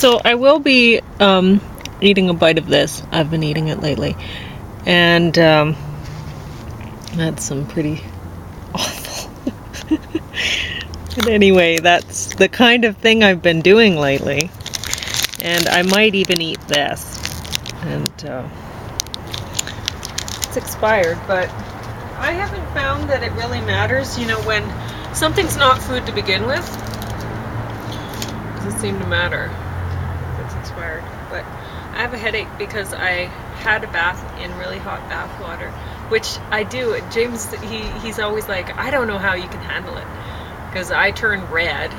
So I will be eating a bite of this. I've been eating it lately. And that's some pretty awful. But anyway, that's the kind of thing I've been doing lately. And I might even eat this. And it's expired, but I haven't found that it really matters, you know, when something's not food to begin with. It doesn't seem to matter if it's expired. But I have a headache because I had a bath in really hot bath water, which I do. James, he's always like, I don't know how you can handle it, because I turn red.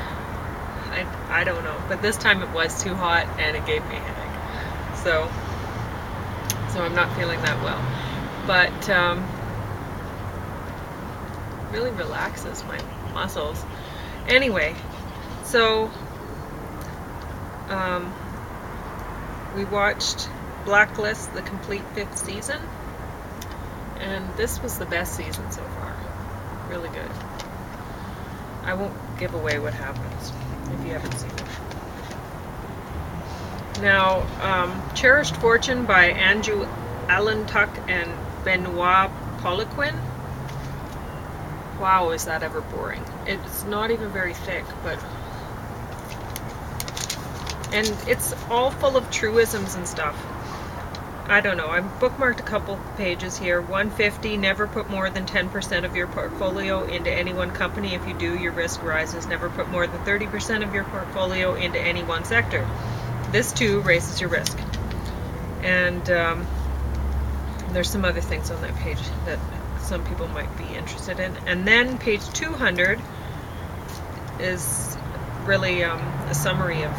I don't know, but this time it was too hot and it gave me a headache. So I'm not feeling that well. But really relaxes my muscles. Anyway, so we watched Blacklist, the complete 5th season, and this was the best season so far. Really good. I won't give away what happens if you haven't seen it. Now, Cherished Fortune by Andrew Allen Tuck and Benoit Poliquin. Wow, is that ever boring. It's not even very thick, but... And it's all full of truisms and stuff. I don't know, I've bookmarked a couple pages here. 150, never put more than 10% of your portfolio into any one company. If you do, your risk rises. Never put more than 30% of your portfolio into any one sector. This too raises your risk. And there's some other things on that page that some people might be interested in. And then page 200 is really a summary of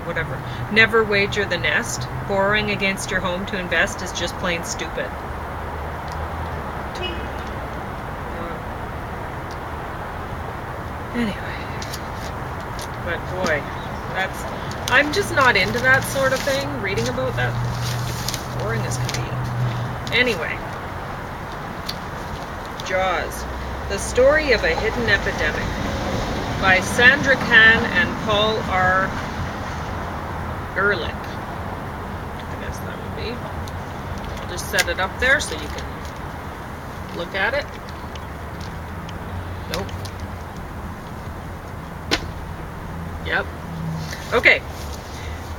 whatever. Never wager the nest. Borrowing against your home to invest is just plain stupid. Anyway, but boy, I'm just not into that sort of thing. Reading about that, boring as can be. Anyway, Jaws, the story of a hidden epidemic, by Sandra Kahn and Paul R. Ehrlich. I guess that would be. I'll just set it up there so you can look at it. Nope. Yep. Okay.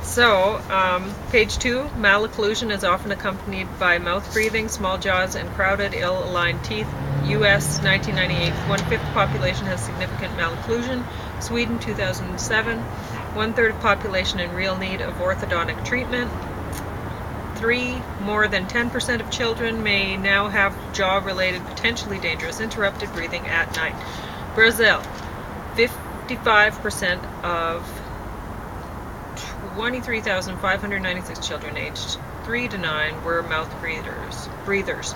So, page 2, malocclusion is often accompanied by mouth breathing, small jaws, and crowded, ill-aligned teeth. U.S. 1998, 1/5 population has significant malocclusion. Sweden 2007, 1/3 of population in real need of orthodontic treatment. 3, more than 10% of children may now have jaw-related, potentially dangerous, interrupted breathing at night. Brazil, 55% of 23,596 children aged 3 to 9 were mouth breathers, not breeders.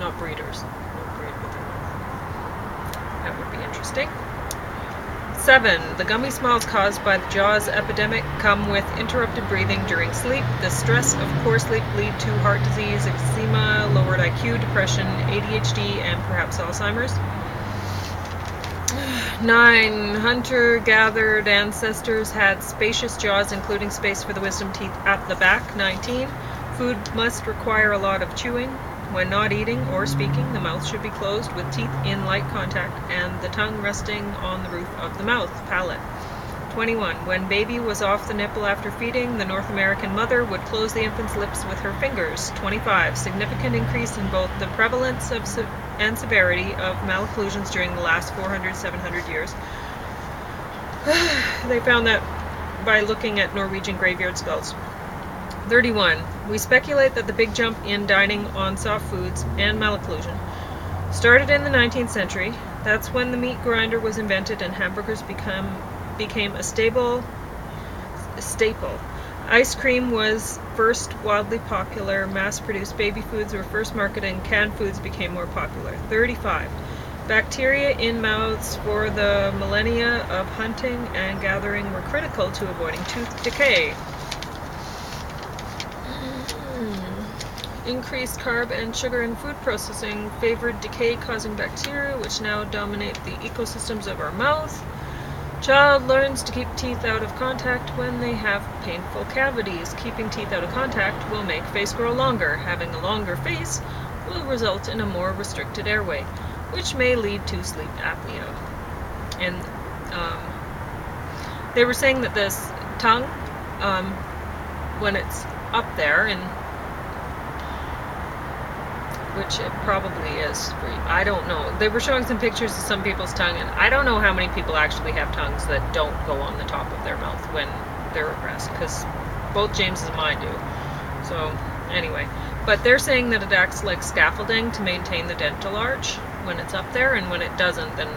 Don't breathe with their mouth. That would be interesting. 7. The gummy smiles caused by the Jaws epidemic come with interrupted breathing during sleep. The stress of poor sleep lead to heart disease, eczema, lowered IQ, depression, ADHD, and perhaps Alzheimer's. 9. Hunter-gathered ancestors had spacious jaws, including space for the wisdom teeth at the back. 19. Food must require a lot of chewing. When not eating or speaking, the mouth should be closed with teeth in light contact and the tongue resting on the roof of the mouth, palate. 21. When baby was off the nipple after feeding, the North American mother would close the infant's lips with her fingers. 25. Significant increase in both the prevalence of and severity of malocclusions during the last 400-700 years. They found that by looking at Norwegian graveyard skulls. 31. We speculate that the big jump in dining on soft foods and malocclusion started in the 19th century. That's when the meat grinder was invented and hamburgers became a staple. Ice cream was first wildly popular. Mass-produced baby foods were first marketed, and canned foods became more popular. 35. Bacteria in mouths for the millennia of hunting and gathering were critical to avoiding tooth decay. Increased carb and sugar in food processing favored decay-causing bacteria, which now dominate the ecosystems of our mouth. Child learns to keep teeth out of contact when they have painful cavities. Keeping teeth out of contact will make face grow longer. Having a longer face will result in a more restricted airway, which may lead to sleep apnea. And they were saying that this tongue, when it's up there, and which it probably is, I don't know. They were showing some pictures of some people's tongue, and I don't know how many people actually have tongues that don't go on the top of their mouth when they're at rest, because both James's and mine do. So, anyway. But they're saying that it acts like scaffolding to maintain the dental arch when it's up there, and when it doesn't, then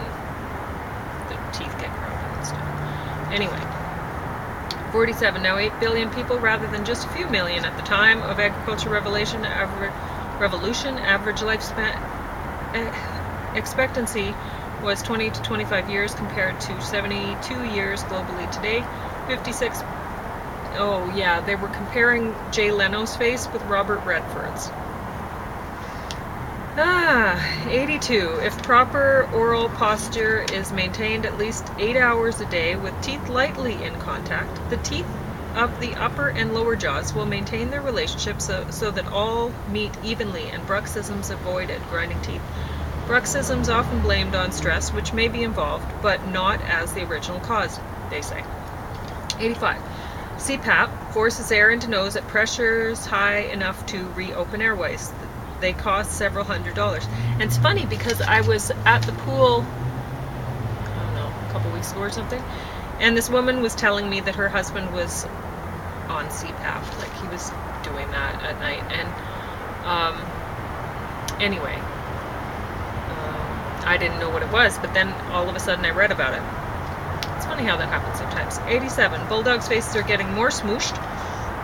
the teeth get crowded and stuff. Anyway. 47. Now 8 billion people rather than just a few million at the time of agriculture revolution, average lifespan expectancy was 20 to 25 years compared to 72 years globally today. 56. Oh yeah, they were comparing Jay Leno's face with Robert Redford's. 82. If proper oral posture is maintained at least 8 hours a day with teeth lightly in contact, the teeth of the upper and lower jaws will maintain their relationship so that all meet evenly and bruxisms avoided. Grinding teeth. Bruxisms often blamed on stress, which may be involved, but not as the original cause, they say. 85. CPAP forces air into nose at pressures high enough to reopen airways. They cost several $100s. And it's funny because I was at the pool, I don't know, a couple weeks ago or something, and this woman was telling me that her husband was on CPAP, like he was doing that at night. And anyway, I didn't know what it was, but then all of a sudden I read about it. It's funny how that happens sometimes. 87. Bulldogs' faces are getting more smooshed.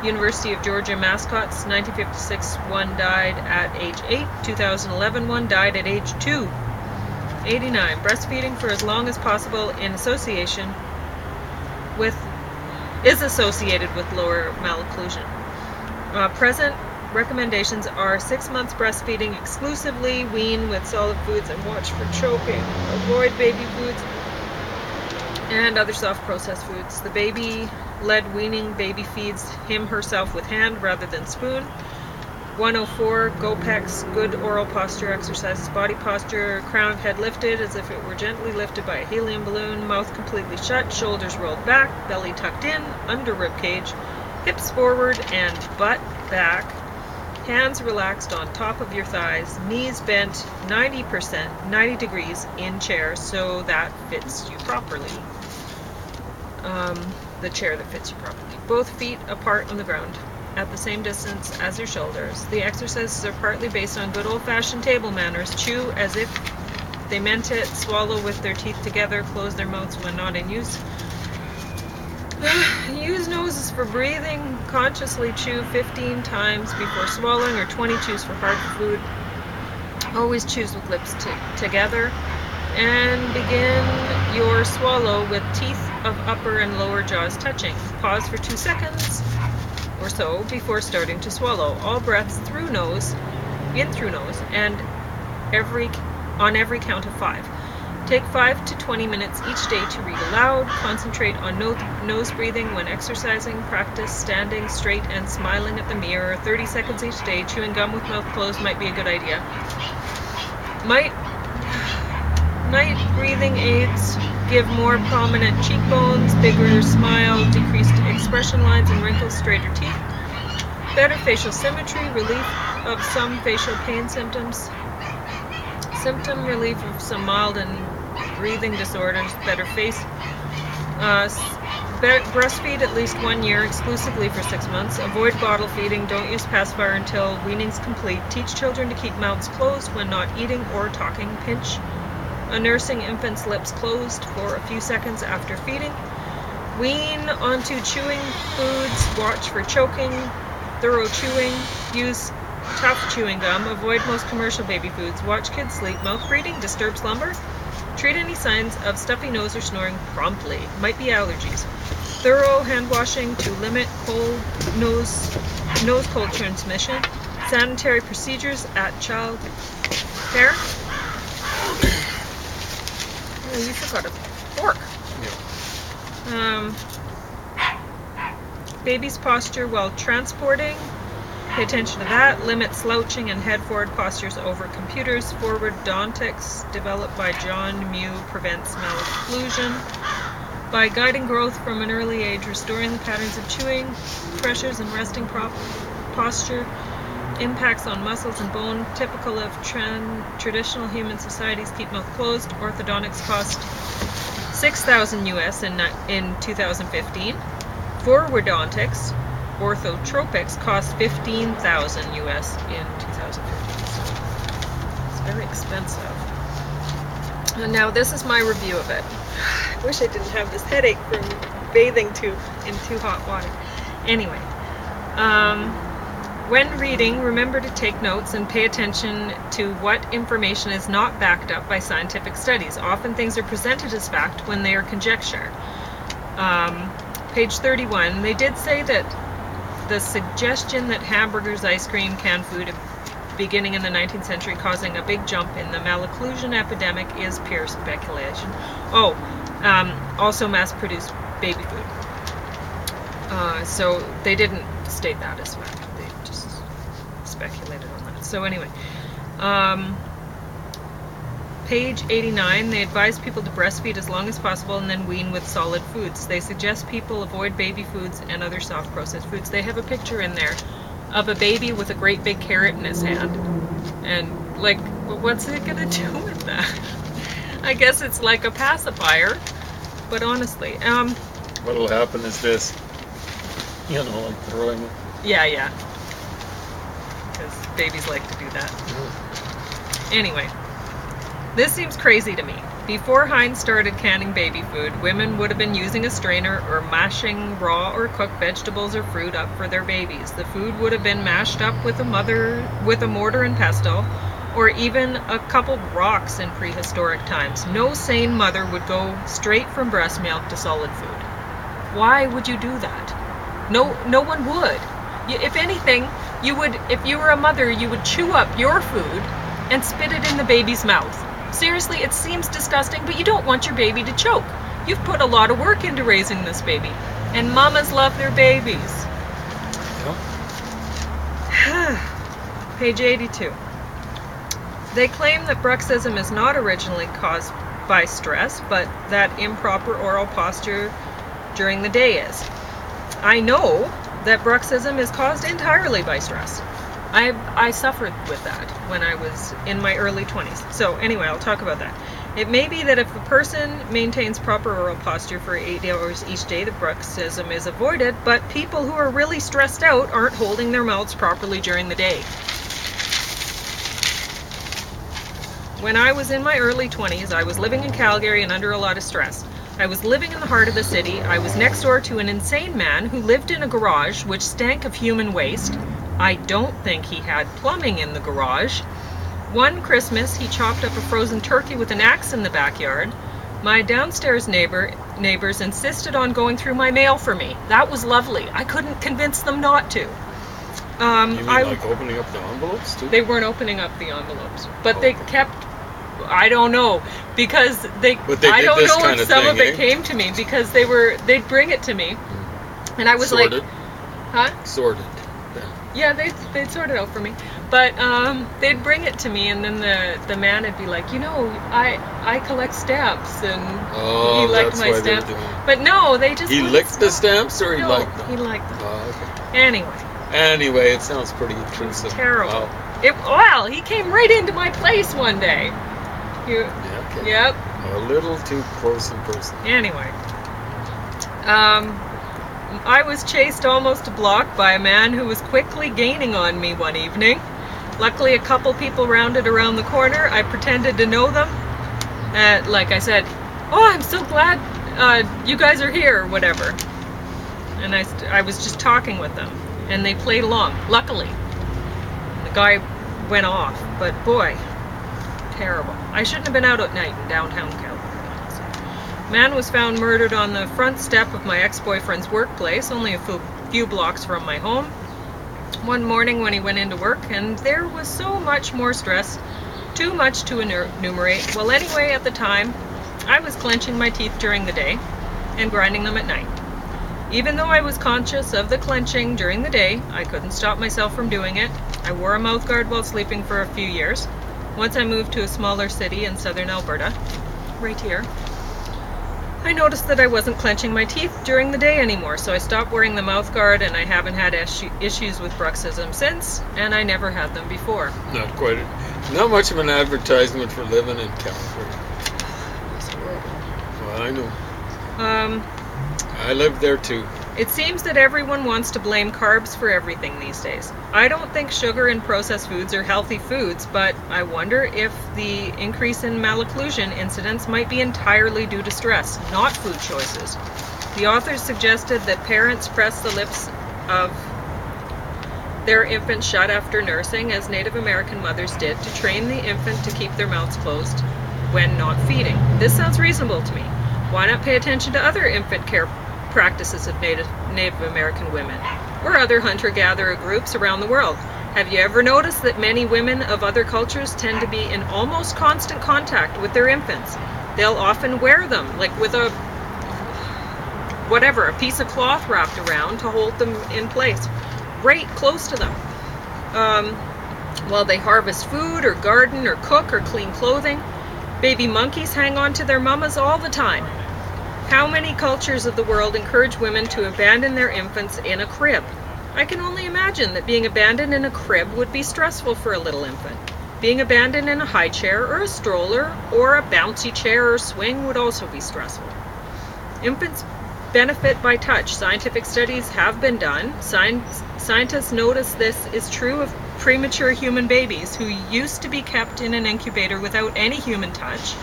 University of Georgia mascots. 1956, one died at age 8. 2011, one died at age 2. 89. Breastfeeding for as long as possible is associated with lower malocclusion. Present recommendations are 6 months breastfeeding exclusively, wean with solid foods, and watch for choking. Avoid baby foods and other soft processed foods. The baby-led weaning, baby feeds herself with hand rather than spoon. 104, GoPex, good oral posture exercises, body posture, crown of head lifted as if it were gently lifted by a helium balloon, mouth completely shut, shoulders rolled back, belly tucked in, under rib cage, hips forward and butt back, hands relaxed on top of your thighs, knees bent 90 degrees in chair so that fits you properly. The chair that fits you properly. Both feet apart on the ground, at the same distance as your shoulders. The exercises are partly based on good old-fashioned table manners. Chew as if they meant it. Swallow with their teeth together. Close their mouths when not in use. Use noses for breathing. Consciously chew 15 times before swallowing, or 20 chews for hard food. Always chews with lips together. And begin your swallow with teeth of upper and lower jaws touching. Pause for 2 seconds or so before starting to swallow. All breaths in through nose, and on every count of 5. Take 5 to 20 minutes each day to read aloud. Concentrate on nose breathing when exercising. Practice standing straight and smiling at the mirror. 30 seconds each day. Chewing gum with mouth closed might be a good idea. Night breathing aids give more prominent cheekbones, bigger smile, decreased expression lines and wrinkles, straighter teeth, better facial symmetry, relief of some facial pain symptoms, symptom relief of some mild and breathing disorders, better face. Breastfeed at least 1 year exclusively for 6 months. Avoid bottle feeding. Don't use pacifier until weaning's complete. Teach children to keep mouths closed when not eating or talking. Pinch a nursing infant's lips closed for a few seconds after feeding. Wean onto chewing foods. Watch for choking. Thorough chewing. Use tough chewing gum. Avoid most commercial baby foods. Watch kids sleep. Mouth breathing. Disturb slumber. Treat any signs of stuffy nose or snoring promptly. Might be allergies. Thorough hand washing to limit nose cold transmission. Sanitary procedures at child care. Oh, you forgot a fork. Yeah. Baby's posture while transporting. Pay attention to that. Limit slouching and head forward postures over computers. Forward Dontics, developed by John Mew, prevents malocclusion. By guiding growth from an early age, restoring the patterns of chewing, pressures, and resting posture. Impacts on muscles and bone, typical of traditional human societies. Keep mouth closed. Orthodontics cost $6,000 US in 2015. Forwardontics, orthotropics, cost $15,000 US in 2015. So it's very expensive. And now this is my review of it. I wish I didn't have this headache from bathing in too hot water. Anyway, when reading, remember to take notes and pay attention to what information is not backed up by scientific studies. Often things are presented as fact when they are conjecture. Page 31, they did say that the suggestion that hamburgers, ice cream, canned food beginning in the 19th century causing a big jump in the malocclusion epidemic is pure speculation. Also mass-produced baby food. So they didn't state that as fact. They just speculated on that. So anyway, page 89, they advise people to breastfeed as long as possible and then wean with solid foods. They suggest people avoid baby foods and other soft processed foods. They have a picture in there of a baby with a great big carrot in his hand. And, like, what's it gonna do with that? I guess it's like a pacifier, but honestly, what'll happen is this, you know, like throwing it. Yeah. Because babies like to do that. Anyway. This seems crazy to me. Before Heinz started canning baby food, women would have been using a strainer or mashing raw or cooked vegetables or fruit up for their babies. The food would have been mashed up with a mortar and pestle, or even a couple rocks in prehistoric times. No sane mother would go straight from breast milk to solid food. Why would you do that? No one would. If anything, you would. If you were a mother, you would chew up your food and spit it in the baby's mouth. Seriously, it seems disgusting, but you don't want your baby to choke. You've put a lot of work into raising this baby. And mamas love their babies. Yep. Page 82. They claim that bruxism is not originally caused by stress, but that improper oral posture during the day is. I know that bruxism is caused entirely by stress. I suffered with that when I was in my early 20s. So anyway, I'll talk about that. It may be that if a person maintains proper oral posture for 8 hours each day, the bruxism is avoided, but people who are really stressed out aren't holding their mouths properly during the day. When I was in my early 20s, I was living in Calgary and under a lot of stress. I was living in the heart of the city. I was next door to an insane man who lived in a garage which stank of human waste. I don't think he had plumbing in the garage. One Christmas, he chopped up a frozen turkey with an axe in the backyard. My downstairs neighbors insisted on going through my mail for me. That was lovely. I couldn't convince them not to. You mean like opening up the envelopes too? They weren't opening up the envelopes, but they kept. I don't know because I don't know if some of it came to me because they'd bring it to me, and I was sorted. Like, huh? Sorted. Yeah, they'd sort it out for me, but they'd bring it to me, and then the man would be like, you know, I collect stamps, and he liked my stamps. But no, they just he licked the stamps, or he liked them? He liked them. Oh, okay. Anyway, it sounds pretty intrusive. It's terrible. Wow. Well, he came right into my place one day. Okay. Yep. A little too close in person. Anyway, I was chased almost a block by a man who was quickly gaining on me one evening. Luckily, a couple people rounded around the corner. I pretended to know them. Like I said, oh, I'm so glad you guys are here, or whatever. And I was just talking with them, and they played along, luckily. And the guy went off, but boy, terrible. I shouldn't have been out at night in downtown Calgary. Man was found murdered on the front step of my ex-boyfriend's workplace, only a few blocks from my home. One morning when he went into work, and there was so much more stress, too much to enumerate. Well, anyway, at the time, I was clenching my teeth during the day. and grinding them at night. Even though I was conscious of the clenching during the day, I couldn't stop myself from doing it. I wore a mouthguard while sleeping for a few years. Once I moved to a smaller city in southern Alberta, right here, I noticed that I wasn't clenching my teeth during the day anymore, so I stopped wearing the mouthguard, and I haven't had issues with bruxism since, and I never had them before. Not quite. Not much of an advertisement for living in Calgary. It's horrible. Well, I know. I lived there too. It seems that everyone wants to blame carbs for everything these days. I don't think sugar and processed foods are healthy foods, but I wonder if the increase in malocclusion incidence might be entirely due to stress, not food choices. The authors suggested that parents press the lips of their infant shut after nursing, as Native American mothers did, to train the infant to keep their mouths closed when not feeding. This sounds reasonable to me. Why not pay attention to other infant care practices of Native American women or other hunter-gatherer groups around the world? Have you ever noticed that many women of other cultures tend to be in almost constant contact with their infants? They'll often wear them, like with a piece of cloth wrapped around to hold them in place, right close to them, while they harvest food or garden or cook or clean clothing. Baby monkeys hang on to their mamas all the time. How many cultures of the world encourage women to abandon their infants in a crib? I can only imagine that being abandoned in a crib would be stressful for a little infant. Being abandoned in a high chair or a stroller or a bouncy chair or swing would also be stressful. Infants benefit by touch. Scientific studies have been done. Scientists notice this is true of premature human babies who used to be kept in an incubator without any human touch.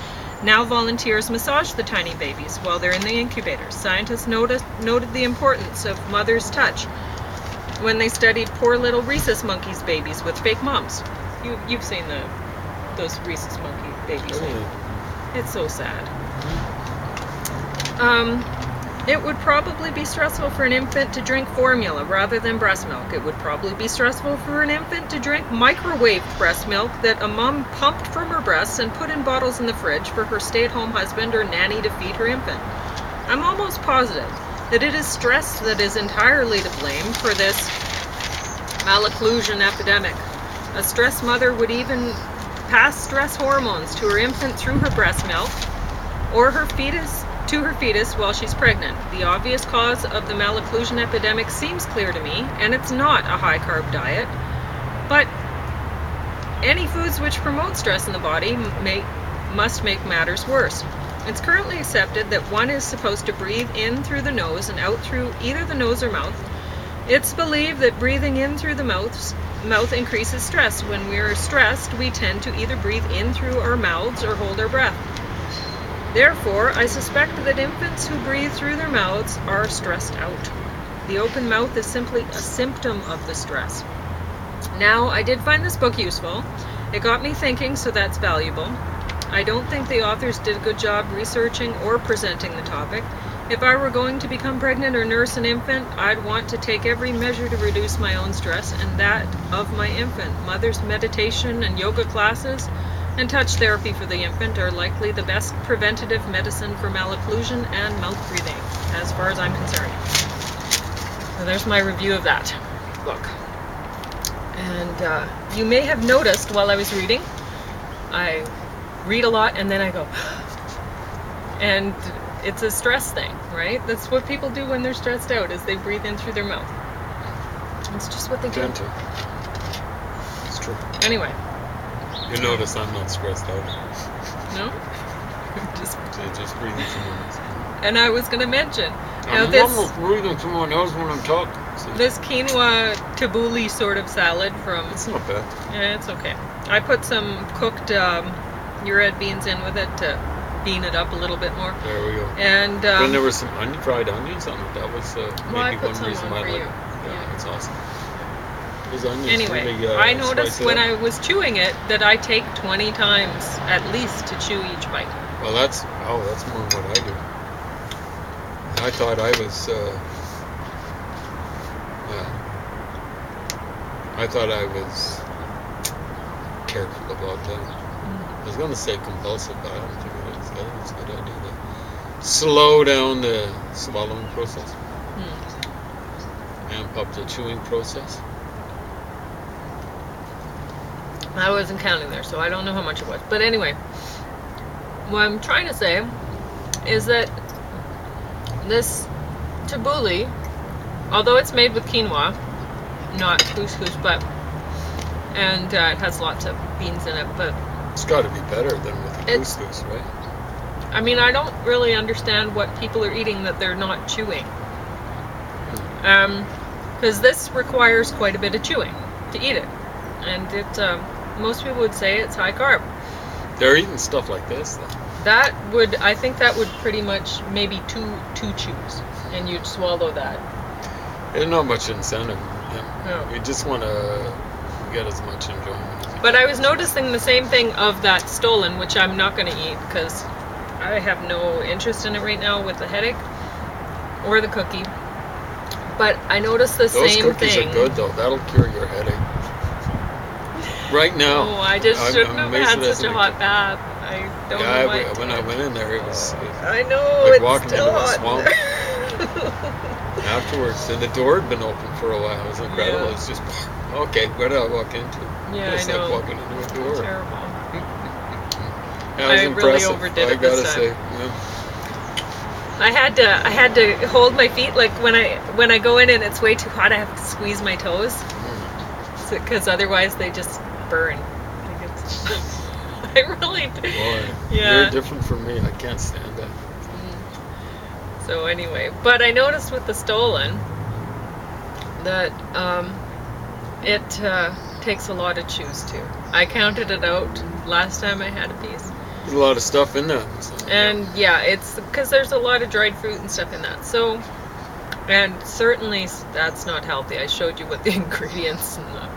Now volunteers massage the tiny babies while they're in the incubator. Scientists noted the importance of mother's touch when they studied poor little rhesus monkeys' babies with fake moms. You've seen those rhesus monkey babies. It's so sad. It would probably be stressful for an infant to drink formula rather than breast milk. It would probably be stressful for an infant to drink microwaved breast milk that a mom pumped from her breasts and put in bottles in the fridge for her stay-at-home husband or nanny to feed her infant. I'm almost positive that it is stress that is entirely to blame for this malocclusion epidemic. A stressed mother would even pass stress hormones to her infant through her breast milk or her fetus while she's pregnant. The obvious cause of the malocclusion epidemic seems clear to me, and it's not a high-carb diet, but any foods which promote stress in the body must make matters worse. It's currently accepted that one is supposed to breathe in through the nose and out through either the nose or mouth. It's believed that breathing in through the mouth increases stress. When we are stressed, we tend to either breathe in through our mouths or hold our breath. Therefore, I suspect that infants who breathe through their mouths are stressed out. The open mouth is simply a symptom of the stress. Now, I did find this book useful. It got me thinking, so that's valuable. I don't think the authors did a good job researching or presenting the topic. If I were going to become pregnant or nurse an infant, I'd want to take every measure to reduce my own stress and that of my infant. Mother's meditation and yoga classes and touch therapy for the infant are likely the best preventative medicine for malocclusion and mouth breathing, as far as I'm concerned. So there's my review of that book. And you may have noticed while I was reading, I read a lot and then I go, and it's a stress thing, right? That's what people do when they're stressed out, is they breathe in through their mouth. It's just what they do. It's true. Anyway. You notice I'm not stressed out. No? just breathing someone else. And I was going to mention. I'm almost breathing someone else when I'm talking. So. This quinoa tabbouleh sort of salad from... It's not bad. Yeah, it's okay. I put some cooked red beans in with it to bean it up a little bit more. There we go. And when there was some fried onions on it, that was maybe one reason why I like it. Yeah, it's awesome. Anyway, really, I noticed when I was chewing it that I take 20 times at least to chew each bite. Well, that's more than what I do. I thought I was, I thought I was careful about that. I was going to say compulsive, but I don't think it is. I think it's a good idea slow down the swallowing process, Hmm. amp up the chewing process. I wasn't counting there, so I don't know how much it was. But anyway, what I'm trying to say is that this tabbouleh, although it's made with quinoa, not couscous, and it has lots of beans in it, but It's got to be better than with the It's- couscous, right? I mean, I don't really understand what people are eating that they're not chewing. Because this requires quite a bit of chewing to eat it, and most people would say it's high carb. They're eating stuff like this, though. I think that would pretty much maybe two chews, and you'd swallow that. There's not much incentive. No. You just want to get as much enjoyment as you But can. I was noticing the same thing of that stollen, which I'm not going to eat because I have no interest in it right now with the headache or the cookie. But I noticed the Those same cookies thing. are good, though. That'll cure your headache. Right now. Oh, I just I'm shouldn't have amazed had it such a hasn't hot bath. I don't Yeah, know why. when I went in there, it was I know, like it's walking still into a hot in swamp. there. afterwards, and the door had been open for a while. It was incredible. Yeah. It was just, okay, where did I walk into? Yeah, It's I know. like walking into a door. Terrible. That was I really impressive. overdid I it this gotta time. say, yeah. I had to hold my feet, like when I go in and it's way too hot, I have to squeeze my toes because otherwise they just burn. I really do. Boy, Yeah. you're different from me. I can't stand that. So anyway, but I noticed with the stollen that it takes a lot of chews too. I counted it out last time I had a piece. There's a lot of stuff in that. So, And yeah, it's because there's a lot of dried fruit and stuff in that. So, and certainly that's not healthy. I showed you what the ingredients and the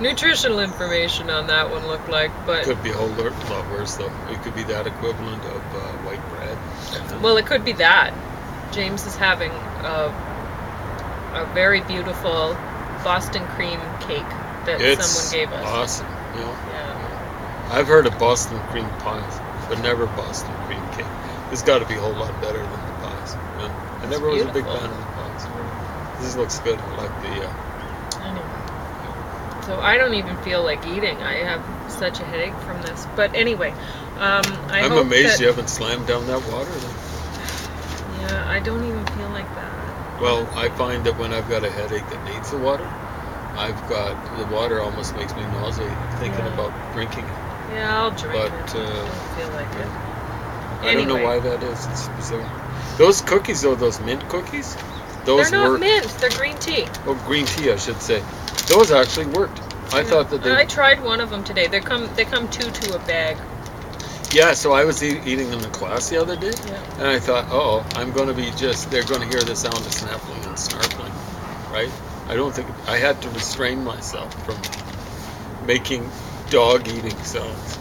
nutritional information on that one looked like, but could be a whole lot worse though. It could be that equivalent of white bread. well, it could be that. James is having a very beautiful Boston cream cake that It's someone gave us. awesome. Yeah. I've heard of Boston cream pies, but never Boston cream cake. It's got to be a whole lot better than the pies. Yeah. I never was a big beautiful. fan of the pies. This looks good. I like the. Anyway. So I don't even feel like eating. I have such a headache from this. But anyway, I'm hope amazed that, you haven't slammed down that water. Then. Yeah, I don't even feel like that. Well, I find that when I've got a headache that needs the water, the water almost makes me nauseated thinking Yeah. about drinking it. Yeah, I'll drink But, it. I don't feel like it. I don't know Anyway. why that is. It's bizarre. Those cookies, though, those mint cookies, those They're not worked. mint. They're green tea. Oh, green tea, I should say. Those actually worked. I thought that I they. tried one of them today. They come two to a bag. Yeah, so I was eating in the class the other day, Yeah. and I thought, oh, I'm going to be they're going to hear the sound of snapping and snarfling, right? I don't think, I had to restrain myself from making dog eating sounds.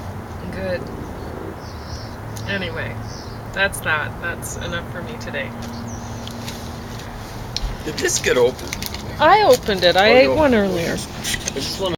Good. Anyway, that's that. That's enough for me today. Did this get open? I opened it. I Oh, ate no. one earlier. I just want to